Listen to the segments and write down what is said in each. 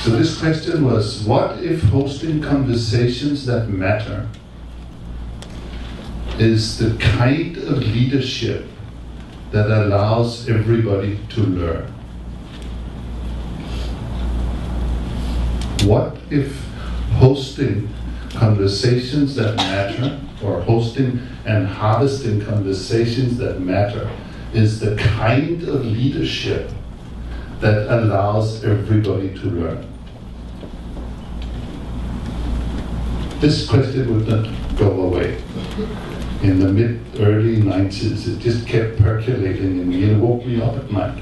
So this question was, what if hosting conversations that matter is the kind of leadership that allows everybody to learn? What if hosting conversations that matter, or hosting and harvesting conversations that matter, is the kind of leadership that allows everybody to learn? This question would not go away. In the early 90s, it just kept percolating in me and woke me up at night.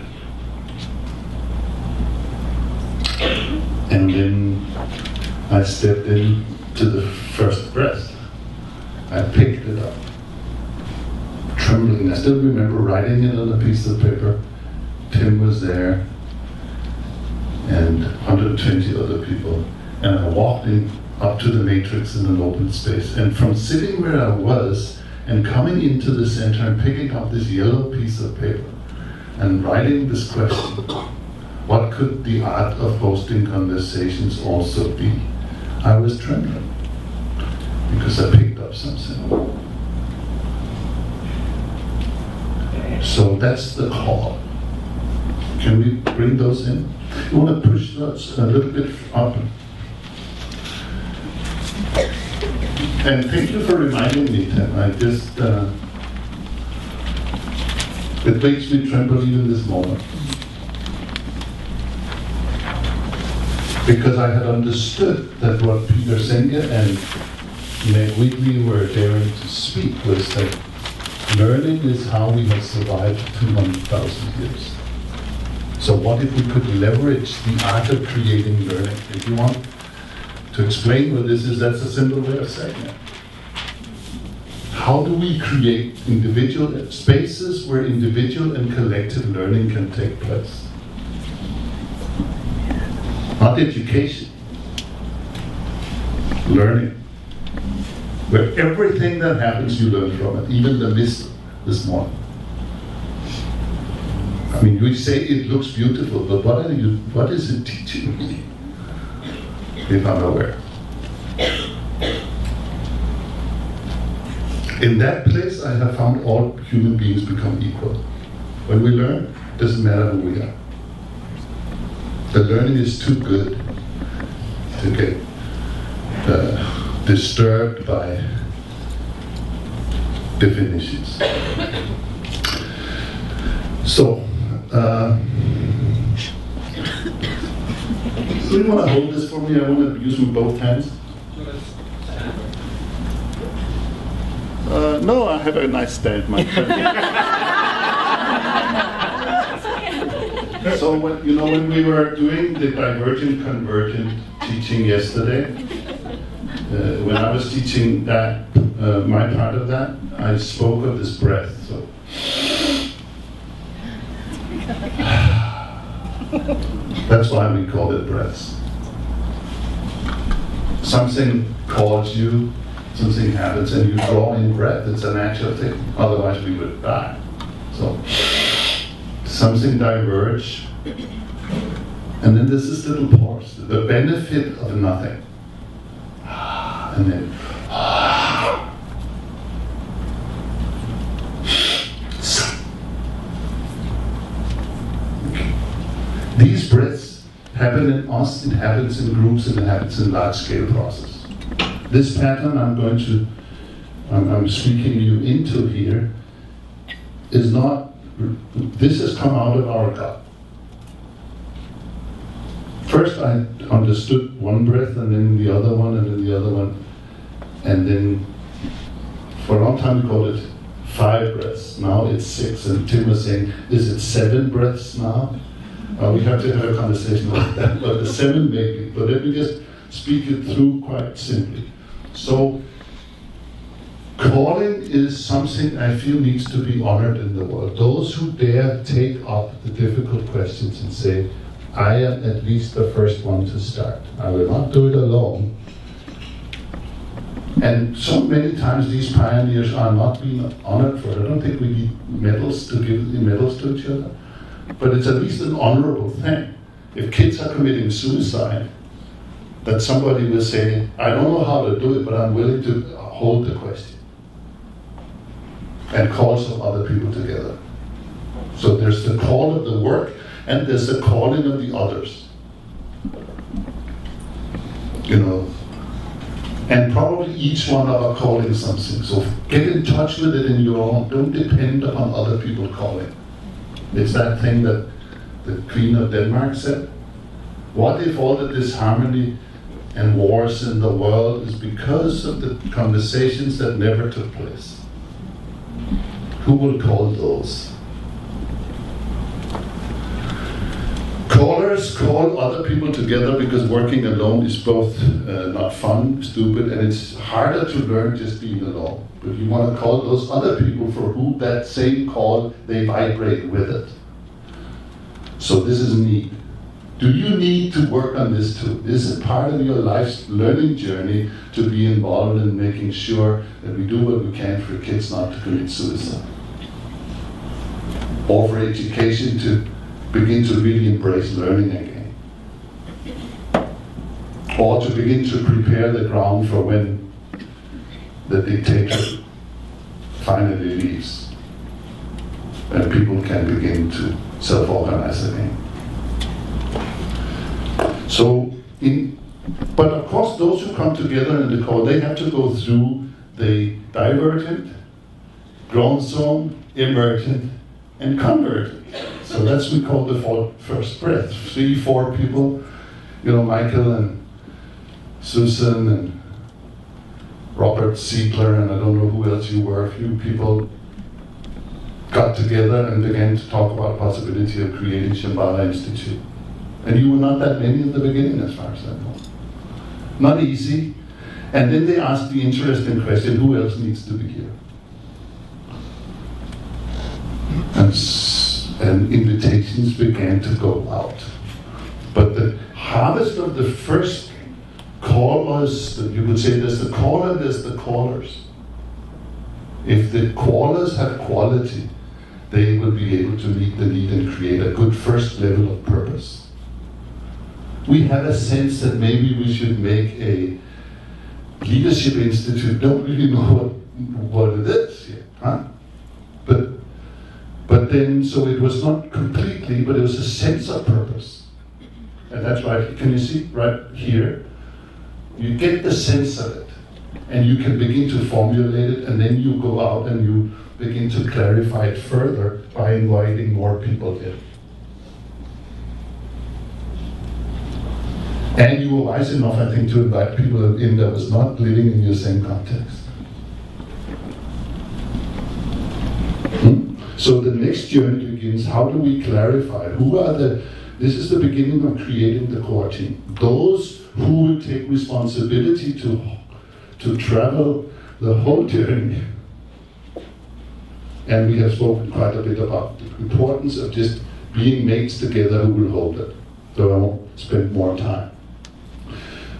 And then I stepped into the first breath. I picked it up, trembling. I still remember writing it on a piece of paper. Tim was there, and 120 other people. And I walked up to the matrix in an open space. And from sitting where I was and coming into the center and picking up this yellow piece of paper and writing this question, what could the art of hosting conversations also be? I was trembling because I picked up something. So that's the call. Can we bring those in? You want to push those a little bit up. And thank you for reminding me, Tim. I just, it makes me tremble even this moment. Because I had understood that what Peter Senge and Meg Wheatley were daring to speak was that learning is how we have survived 200,000 years. So what if we could leverage the art of creating learning? If you want to explain what this is, that's a simple way of saying it. How do we create individual spaces where individual and collective learning can take place? Not education, learning. Where everything that happens you learn from it, even the mist this morning. I mean, we say it looks beautiful, but what is it teaching me? If I'm aware. In that place, I have found all human beings become equal. When we learn, it doesn't matter who we are. The learning is too good to get disturbed by definitions. So, do you want to hold this for me? I want to use my both hands. No, I have a nice stand, my friend. So when we were doing the divergent convergent teaching yesterday, when I was teaching that, my part of that, I spoke of this breath. So. That's why we call it breaths. Something calls you, something happens, and you draw in breath. It's a natural thing. Otherwise, we would die. So, something diverge, and then there's this little pause, the benefit of nothing, and then. These breaths happen in us, it happens in groups, and it happens in large-scale process. This pattern I'm speaking you into here is not, this has come out of our gut. First I understood one breath, and then the other one, and then the other one, and then for a long time we called it 5 breaths. Now it's 6, and Tim was saying, is it 7 breaths now? We have to have a conversation about that, but the 7 maybe. But let me just speak it through quite simply. So, calling is something I feel needs to be honored in the world. Those who dare take up the difficult questions and say, I am at least the first one to start. I will not do it alone. And so many times these pioneers are not being honored for it. I don't think we need medals to give the medals to each other. But it's at least an honorable thing. if kids are committing suicide, that somebody will say, I don't know how to do it, but I'm willing to hold the question. And call some other people together. So there's the call of the work, and there's the calling of the others. You know, and probably each one of us calling something. So get in touch with it in your own. Don't depend upon other people calling. It's that thing that the Queen of Denmark said. What if all the disharmony and wars in the world is because of the conversations that never took place? Who will call those? Callers call other people together because working alone is both not fun, stupid, and it's harder to learn just being alone. But you want to call those other people for who that same call, they vibrate with it. So this is neat. Do you need to work on this too? This is part of your life's learning journey to be involved in making sure that we do what we can for kids not to commit suicide. Or for education to begin to really embrace learning again. Or to begin to prepare the ground for when the dictator finally leaves and people can begin to self-organize again. So, but of course those who come together in the call, they have to go through the divergent, grown zone, emergent, and convergent. So that's what we call the first breath. 3-4 people, you know, Michael and Susan and Robert Siegler, and I don't know who else you were, a few people got together and began to talk about the possibility of creating Shambhala Institute. And you were not that many at the beginning, as far as I know. Not easy. And then they asked the interesting question, who else needs to be here? And invitations began to go out. But the harvest of the first call was, you could say there's the caller, there's the callers. If the callers have quality, they will be able to meet the need and create a good first level of purpose. We had a sense that maybe we should make a leadership institute. Don't really know what it is yet, huh? But then, so it was not completely, but it was a sense of purpose. And that's right, can you see right here? You get the sense of it, and you can begin to formulate it, and then you go out and you begin to clarify it further by inviting more people in. And you were wise enough, I think, to invite people in that was not living in your same context. So the next journey begins, how do we clarify? This is the beginning of creating the core team. Those who will take responsibility to travel the whole journey. And we have spoken quite a bit about the importance of just being mates together who will hold it. So I won't spend more time.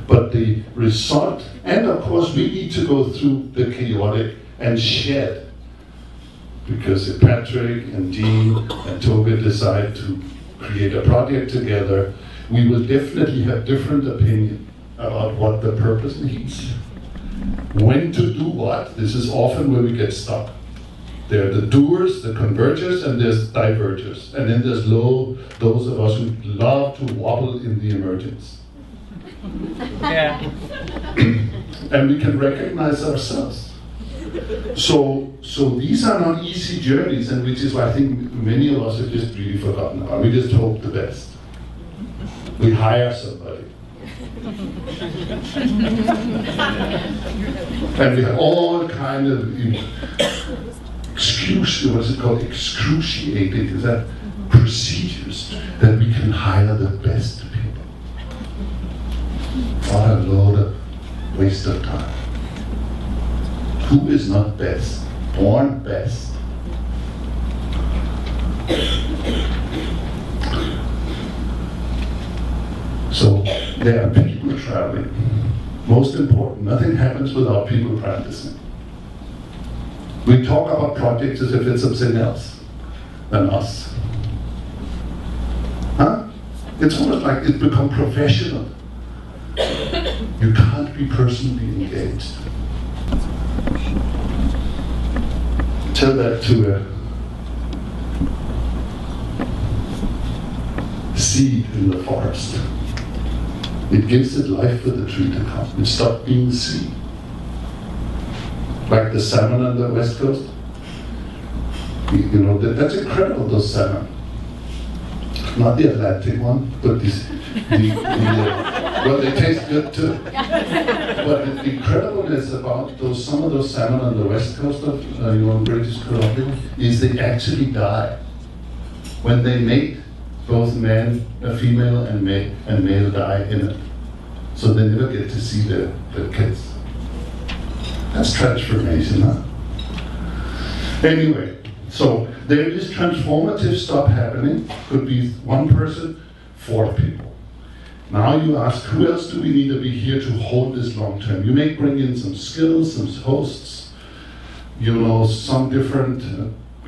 But the result, and of course we need to go through the chaotic and shed. Because if Patrick and Dean and Toke decide to create a project together, we will definitely have different opinion about what the purpose needs. When to do what, this is often where we get stuck. There are the doers, the convergers, and there's divergers. And then there's those of us who love to wobble in the emergence. Yeah. And we can recognize ourselves. So these are not easy journeys, and which is why I think many of us have just really forgotten about. We just hope the best. We hire somebody. And we have all kind of excruciating, is that procedures that we can hire the best people. What a load of waste of time. Who is not best? Born best. So there are people traveling. Most important, nothing happens without people practicing. We talk about projects as if it's something else than us. Huh? It's almost like it's become professional. You can't be personally engaged. Tell that to a seed in the forest. It gives it life for the tree to come. It stopped being a seed. Like the salmon on the west coast. You know, that's incredible, those salmon. Not the Atlantic one, but well, they taste good too. But the incredibleness about some of those salmon on the west coast of British Columbia is they actually die. When they mate, both a female and male die in it. So they never get to see their kids. That's transformation, huh? Anyway, so there is transformative stuff happening. Could be one person, 4 people. Now you ask, who else do we need to be here to hold this long term? You may bring in some skills, some hosts, some different,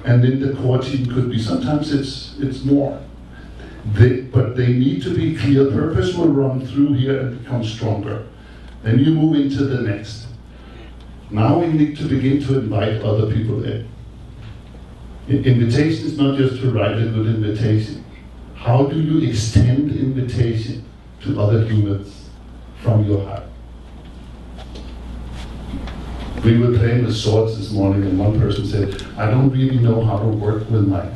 and then the core team could be, sometimes it's more. But they need to be clear. Purpose will run through here and become stronger. Then you move into the next. Now we need to begin to invite other people in. Invitation is not just to write a good invitation. How do you extend invitation to other humans from your heart? We were playing with swords this morning, and one person said, I don't really know how to work with my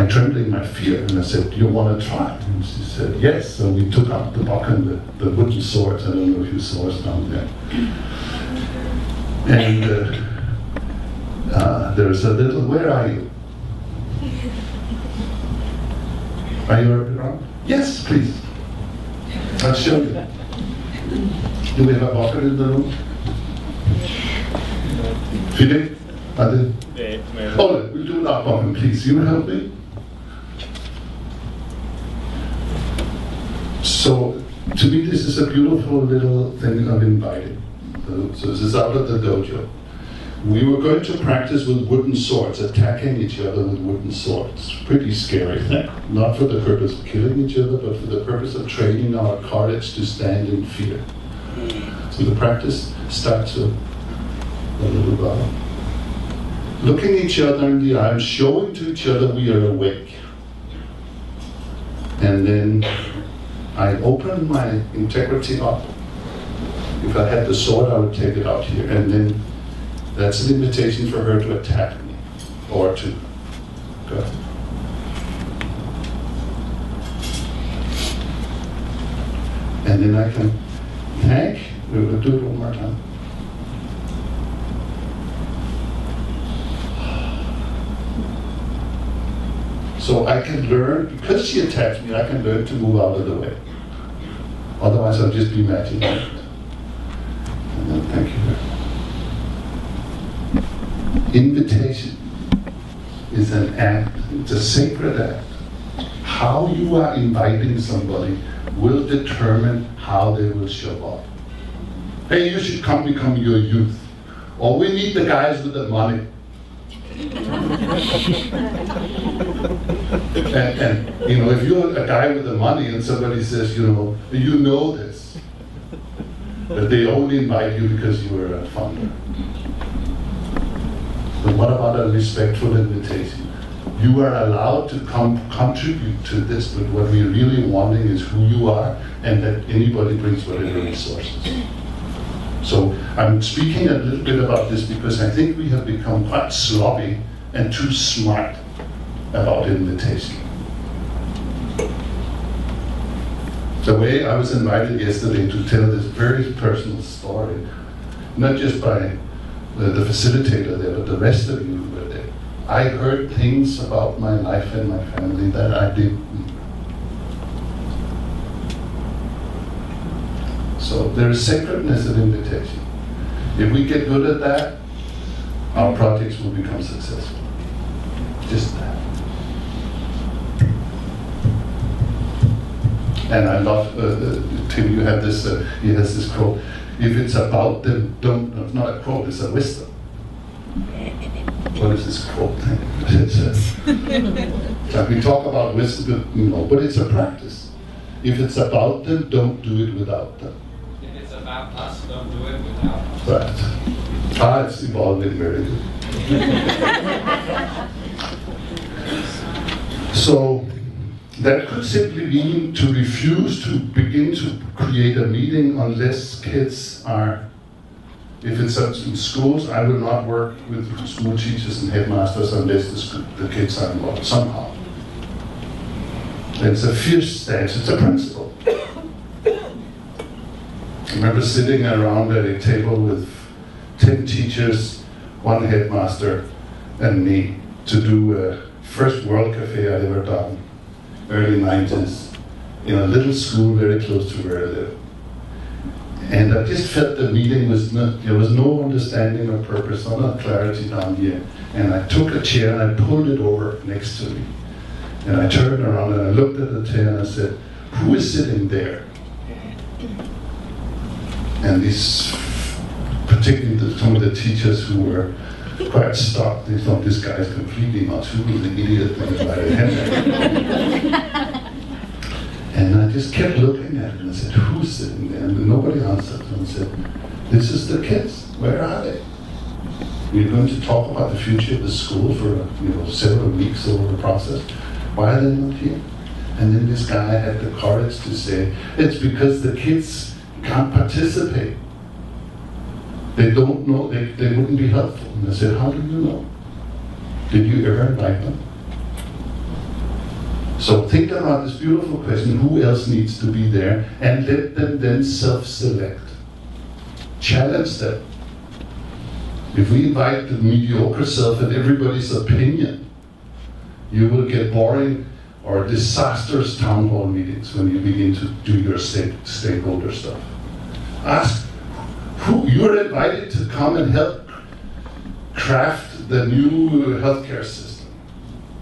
trembling, my fear. And I said, do you want to try? And she said, yes. So we took out the buck and the wooden swords. I don't know if you saw us down there. And there's a little, where are you? Are you around? Yes, please. I'll show you. Do we have a bucket in the room? Philip? Other? Oh, we'll do that bucket, please. You help me? So, to me, this is a beautiful little thing of inviting. So this is out of the dojo. We were going to practice with wooden swords, attacking each other with wooden swords. Pretty scary thing. Not for the purpose of killing each other, but for the purpose of training our courage to stand in fear. So the practice starts with a little bow. Looking each other in the eye, showing to each other we are awake. And then I open my integrity up. If I had the sword, I would take it out here. And then that's an invitation for her to attack me, or to go. And then I can thank. We will do it one more time. So I can learn, because she attacked me, I can learn to move out of the way. Otherwise, I'll just be matching it. And then thank you very much. Invitation is an act, it's a sacred act. How you are inviting somebody will determine how they will show up. Hey, you should come become your youth. Or we need the guys with the money. and if you're a guy with the money and somebody says, you know this, that they only invite you because you were a funder. But what about a respectful invitation? You are allowed to contribute to this, but what we're really wanting is who you are, and that anybody brings whatever resources. So I'm speaking a little bit about this because I think we have become quite sloppy and too smart about invitation. The way I was invited yesterday to tell this very personal story, not just by the facilitator there, but the rest of you who were there. I heard things about my life and my family that I didn't. So there is sacredness of invitation. If we get good at that, our projects will become successful. Just that. And I love, Tim, you have this, he has this quote, if it's about them, don't, not a quote, it's a wisdom. What is this quote? Like we talk about wisdom, but it's a practice. If it's about them, don't do it without them. If it's about us, don't do it without us. Right. It's evolving very good. So that could simply mean to refuse to begin to create a meeting unless kids are. If it's in schools, I will not work with school teachers and headmasters unless the kids are involved somehow. It's a fierce stance, it's a principle. I remember sitting around at a table with 10 teachers, one headmaster, and me to do a first World Cafe I'd ever done, early 90s, in a little school very close to where I live. And I just felt the meeting there was no understanding or purpose, no clarity down here. And I took a chair and I pulled it over next to me. And I turned around and I looked at the chair and I said, who is sitting there? And these, particularly some of the teachers who were quite stuck, they thought this guy is completely nuts, who was the idiot that invited him there? And I just kept looking at it and I said, who's sitting there? And nobody answered. And I said, this is the kids. Where are they? We're going to talk about the future of the school for several weeks over the process. Why are they not here? And then this guy had the courage to say, it's because the kids can't participate. They don't know, they wouldn't be helpful. And I said, how do you know? Did you ever invite them? So think about this beautiful question, who else needs to be there? And let them then self-select. Challenge them. If we invite the mediocre self and everybody's opinion, you will get boring or disastrous town hall meetings when you begin to do your stakeholder stuff. Ask who you're invited to come and help craft the new healthcare system.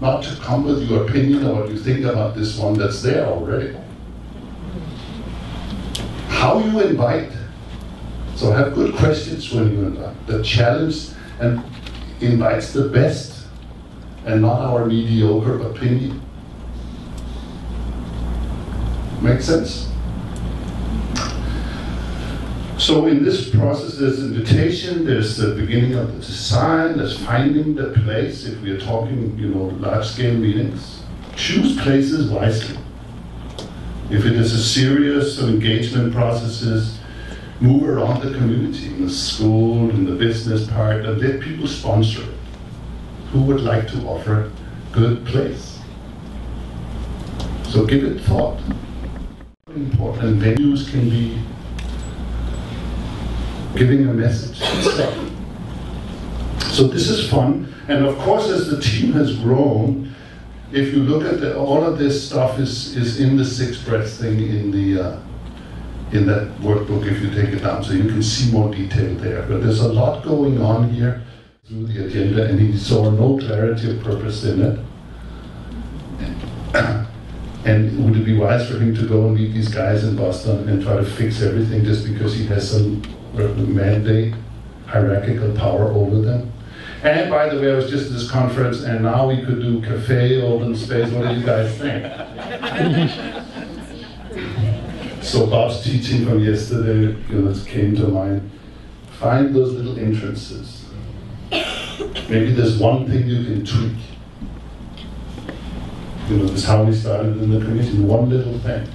Not to come with your opinion or what you think about this one that's there already. How you invite. So have good questions when you invite. The challenge and invites the best and not our mediocre opinion. Make sense? So in this process, there's invitation, there's the beginning of the design, there's finding the place. If we are talking, large-scale meetings, choose places wisely. If it is a series of engagement processes, move around the community, in the school, in the business part, and let people sponsor it. Who would like to offer a good place? So give it thought. Important venues can be giving a message and stuff. So this is fun, and of course as the team has grown, if you look at all of this stuff is in the 6 breaths thing in that workbook if you take it down, so you can see more detail there. But there's a lot going on here through the agenda, and he saw no clarity of purpose in it. And would it be wise for him to go and meet these guys in Boston and try to fix everything just because he has some mandate, hierarchical power over them? And by the way, I was just at this conference, and now we could do cafe, open space. What do you guys think? So Bob's teaching from yesterday, came to mind. Find those little entrances. Maybe there's one thing you can tweak. This is how we started in the commission, one little thing.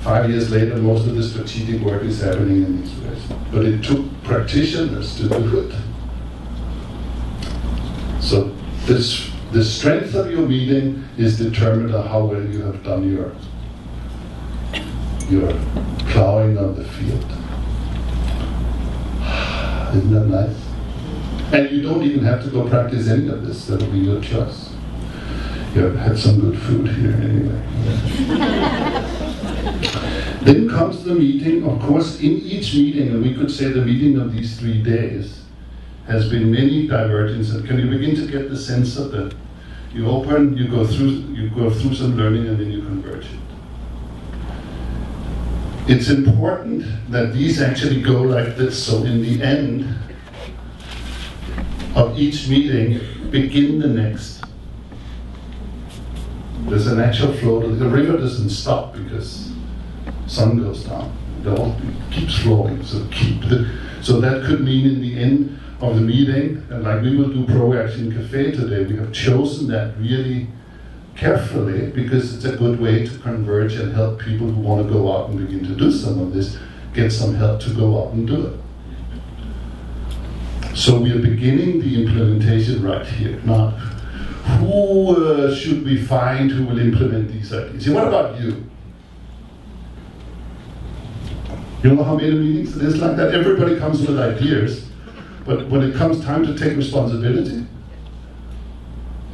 5 years later, most of the strategic work is happening in these ways. But it took practitioners to do it. So the strength of your meeting is determined on how well you have done your plowing of the field. Isn't that nice? And you don't even have to go practice any of this. That'll be your choice. You have had some good food here anyway. Then comes the meeting. Of course, in each meeting, and we could say the meeting of these 3 days, has been many divergences. Can you begin to get the sense of that? You open, you go through some learning, and then you converge it. It's important that these actually go like this. So in the end of each meeting, begin the next. There's a natural flow. The river doesn't stop because sun goes down. It keeps flowing. So that could mean in the end of the meeting, and like we will do Pro Action Cafe today, we have chosen that really carefully because it's a good way to converge and help people who want to go out and begin to do some of this, get some help to go out and do it. So we are beginning the implementation right here, not who should we find who will implement these ideas. What about you? You know how many meetings it is like that? Everybody comes with ideas, but when it comes time to take responsibility,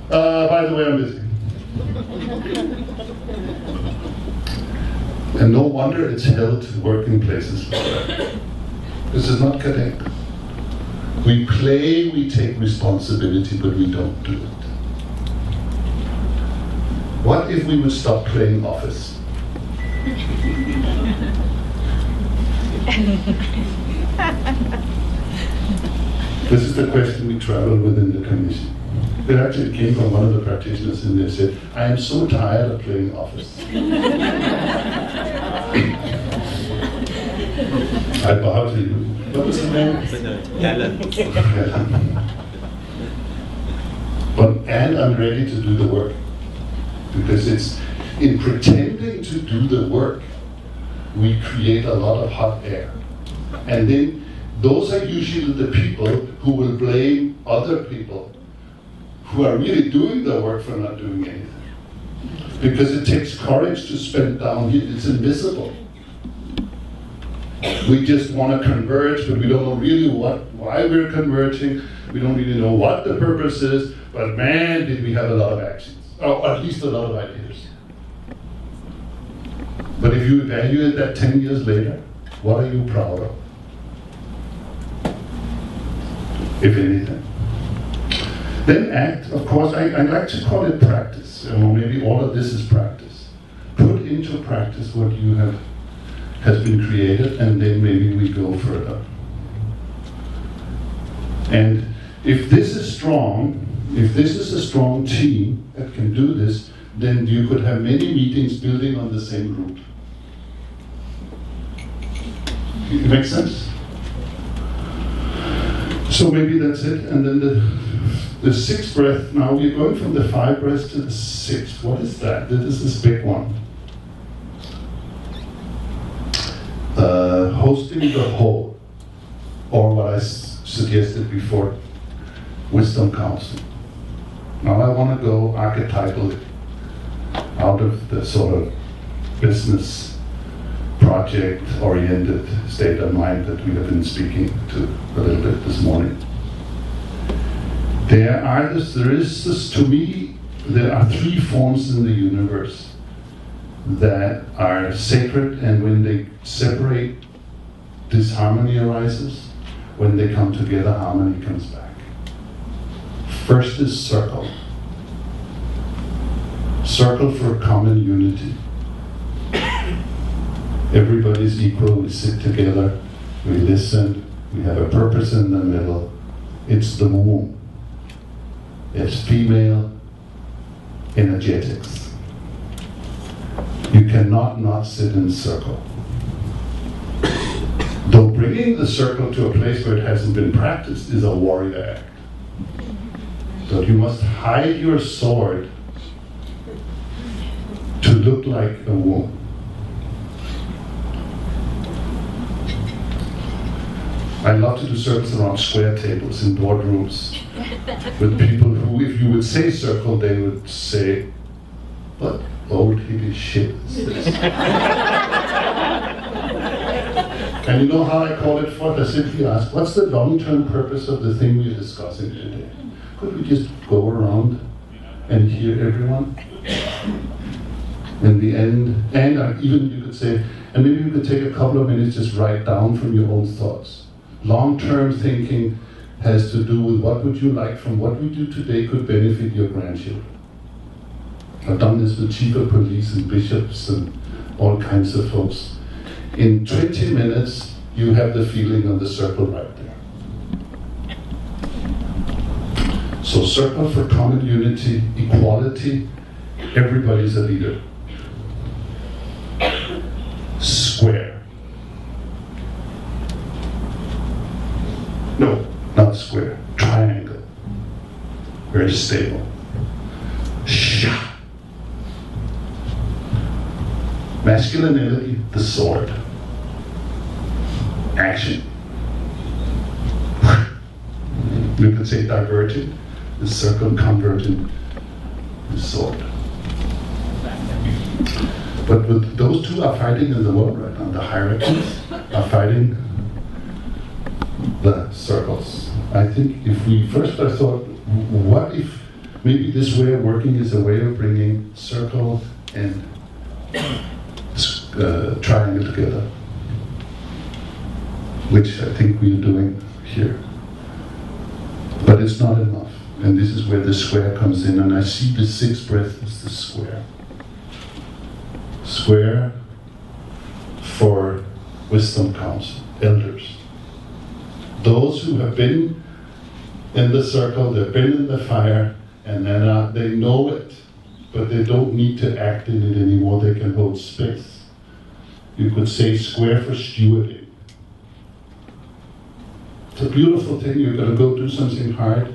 by the way, I'm busy. And no wonder it's held in working places like that. This is not correct. We play, we take responsibility, but we don't do it. What if we would stop playing office? This is the question we travel within the commission. It actually came from one of the practitioners, and they said, I am so tired of playing office. I bow to you. What was the name? And I'm ready to do the work. Because it's in pretending to do the work, we create a lot of hot air. And then those are usually the people who will blame other people who are really doing the work for not doing anything. Because it takes courage to spend down here. It's invisible. We just want to converge, but we don't know really why we're converging. We don't really know what the purpose is, but man, did we have a lot of actions. Or at least a lot of ideas. But if you evaluate that 10 years later, what are you proud of? If anything. Then act, of course, I like to call it practice, or maybe all of this is practice. Put into practice what you has been created, and then maybe we go further. And if this is strong, if this is a strong team that can do this, then you could have many meetings building on the same route. It makes sense? So maybe that's it, and then the sixth breath, now we're going from the 5 breaths to the 6th. What is that? This is this big one. Hosting the whole, or what I suggested before, wisdom council. Now I want to go archetypally out of the sort of business project-oriented state of mind that we have been speaking to a little bit this morning. There are 3 forms in the universe that are sacred, and when they separate, disharmony arises. When they come together, harmony comes back. First is circle. Circle for common unity. Everybody's equal, we sit together, we listen, we have a purpose in the middle. It's the womb. It's female energetics. You cannot not sit in circle. Though bringing the circle to a place where it hasn't been practiced is a warrior act. So you must hide your sword to look like a womb. I love to do circles around square tables in boardrooms with people who, if you would say circle, they would say, what old hippie shit is this? And you know how I call it forth? I simply ask, what's the long-term purpose of the thing we're discussing today? Could we just go around and hear everyone? In the end, and even you could say, and maybe you could take a couple of minutes, just write down from your own thoughts. Long-term thinking has to do with what would you like from what we do today could benefit your grandchildren. I've done this with chief of police and bishops and all kinds of folks. In 20 minutes, you have the feeling of the circle right there. So circle for common unity, equality, Everybody's a leader. Square. No, not square. Triangle. Very stable. Shah. Masculinity, the sword. Action. You could say divergent, the circle, convergent, the sword. But with those two are fighting in the world right now. The hierarchies are fighting the circles. I think if we first I thought, what if maybe this way of working is a way of bringing circle and triangle together, which I think we're doing here. But it's not enough. And this is where the square comes in. And I see the sixth breath as the square. Square for wisdom council, elders. Those who have been in the circle, they've been in the fire, and then they know it, but they don't need to act in it anymore. They can hold space. You could say square for stewarding. It's a beautiful thing. You're going to go do something hard,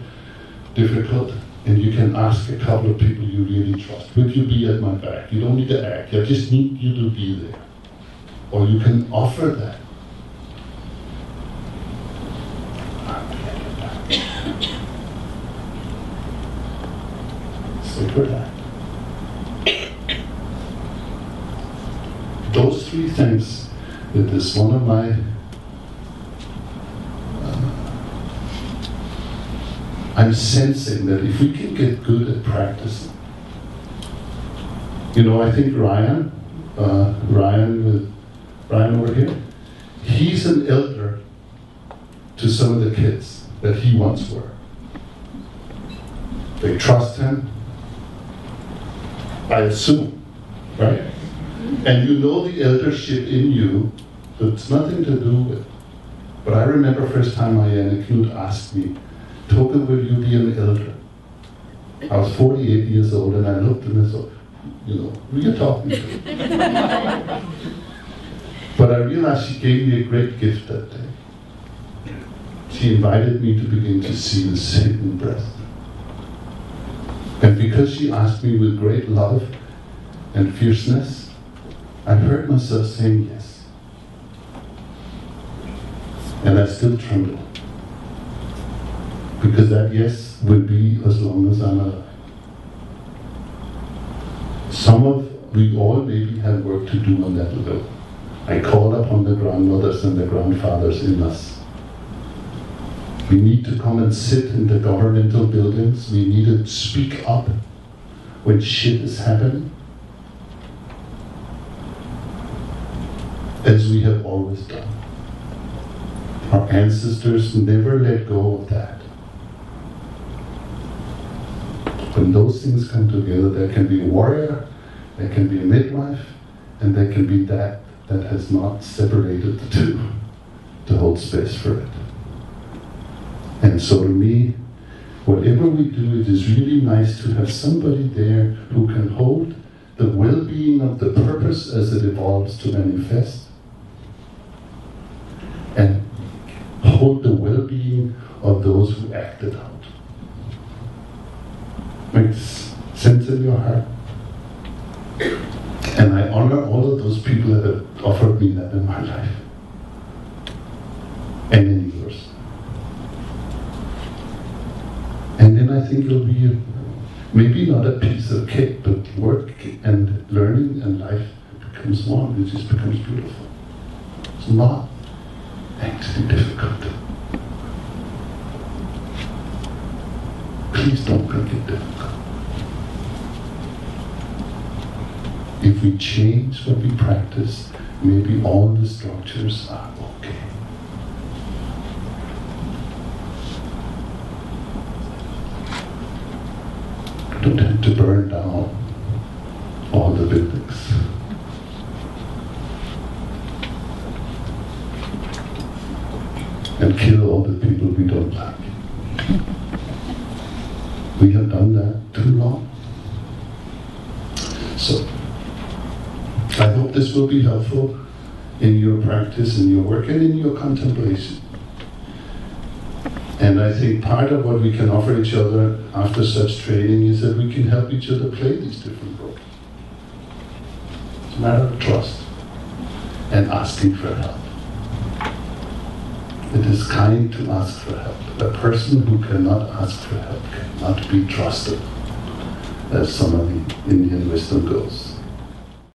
difficult, and you can ask a couple of people you really trust. Would you be at my back? You don't need to act. I just need you to be there. Or you can offer that. Sacred act. Those three things, it is one of my I'm sensing that if we can get good at practicing, I think Ryan over here, he's an elder to some of the kids that he once were. They trust him, I assume, right? And you know the eldership in you, so it's nothing to do with. But I remember first time Knut asked me, Toke, will you be an elder? I was 48 years old and I looked and I thought, who are you talking to? But I realized she gave me a great gift that day. She invited me to begin to see this hidden breath. And because she asked me with great love and fierceness, I heard myself saying yes. And I still tremble. Because that yes will be as long as I'm alive. We all maybe have work to do on that level. I call upon the grandmothers and the grandfathers in us. We need to come and sit in the governmental buildings. We need to speak up when shit is happening. As we have always done. Our ancestors never let go of that. When those things come together, there can be a warrior, there can be a midwife, and there can be that has not separated the two to hold space for it. And so to me, whatever we do, it is really nice to have somebody there who can hold the well-being of the purpose as it evolves to manifest, and hold the well-being of those who act it out. Makes sense in your heart? And I honor all of those people that have offered me that in my life. And in yours. And then I think it'll be maybe not a piece of cake, but work and learning and life becomes one. It just becomes beautiful. It's not actually difficult. Please don't make it difficult. If we change what we practice, maybe all the structures are okay. We don't have to burn down all the buildings. And kill all the people we don't like. We have done that too long. this will be helpful in your practice, in your work, and in your contemplation. And I think part of what we can offer each other after such training is that we can help each other play these different roles. It's a matter of trust and asking for help. It is kind to ask for help. A person who cannot ask for help cannot be trusted, as some of the Indian wisdom goes.